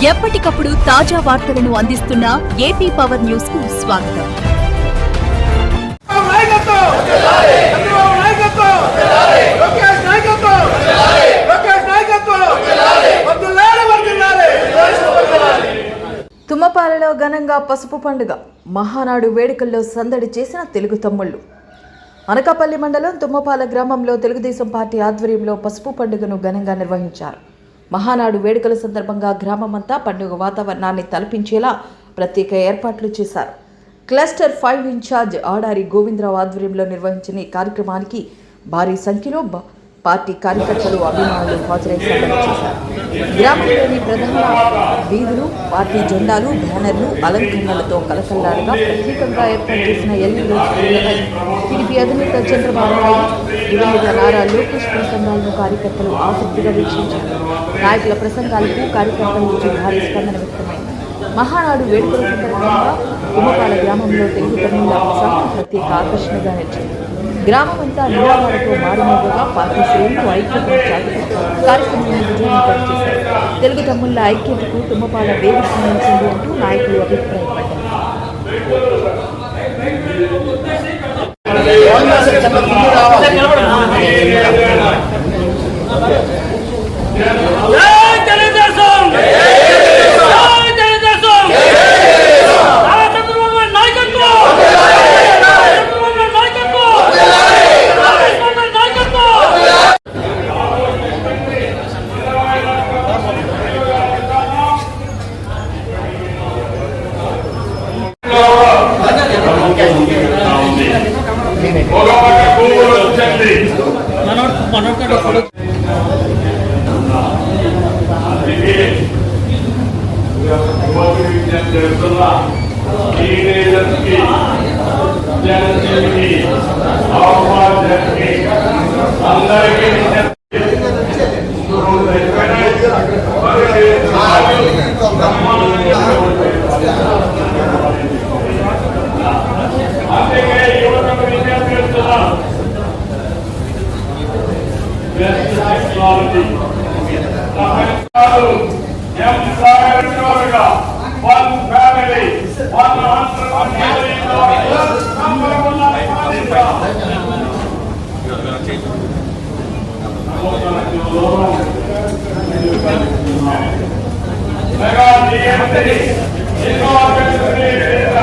ఎప్పటికప్పుడు తాజా వార్తలను అందిస్తున్న ఏపీ పవర్ న్యూస్ కు స్వాగతం. తుమ్మపాలలో ఘనంగా పసుపు పండుగ. మహానాడు వేడుకల్లో సందడి చేసిన తెలుగు తమ్ముళ్లు. అనకాపల్లి మండలం తుమ్మపాల గ్రామంలో తెలుగుదేశం పార్టీ ఆధ్వర్యంలో పసుపు పండుగను ఘనంగా నిర్వహించారు. మహానాడు వేడుకల సందర్భంగా గ్రామమంతా పండుగ వాతావరణాన్ని తలపించేలా ప్రత్యేక ఏర్పాట్లు చేశారు. క్లస్టర్ 5 ఇన్ఛార్జ్ ఆడారి గోవిందరావు ఆధ్వర్యంలో నిర్వహించిన ఈ కార్యక్రమానికి భారీ సంఖ్యలో పార్టీ కార్యకర్తలు, అభిమానులు హాజరై సందడి చేశారు. గ్రామంలోని ప్రధాన వీధులు పార్టీ జెండాలు, బ్యానర్లు, అలంకరణలతో కలకల్లాడగా ప్రత్యేకంగా ఏర్పాటు చేసిన ఎల్ఈడీ స్క్రీన్లపై టీడీపీ అధినేత చంద్రబాబు నాయుడు, యువనేత నారా లోకేష్ ప్రసంగాలను కార్యకర్తలు ఆసక్తిగా వీక్షించారు. నాయకుల ప్రసంగాలకు కార్యకర్తల నుంచి భారీ స్పందన వ్యక్తమైంది. మహానాడు వేడుకల సందర్భంగా తుమ్మపాల గ్రామంలో తెలుగు తమ్ముళ్ల ఉత్సాహం ప్రత్యేక ఆకర్షణగా నిలిచింది. గ్రామమంతా నిరాహారతో మారుమోగగా పార్టీ శ్రేణులు ఐక్యతను చాటుతూ కార్యక్రమాన్ని విజయవంతం చేశారు. తెలుగు తమ్ముళ్ల ఐక్యతకు తుమ్మపాల వేదిక నిలిచింది అంటూ నాయకులు అభిప్రాయపడ్డారు. Mega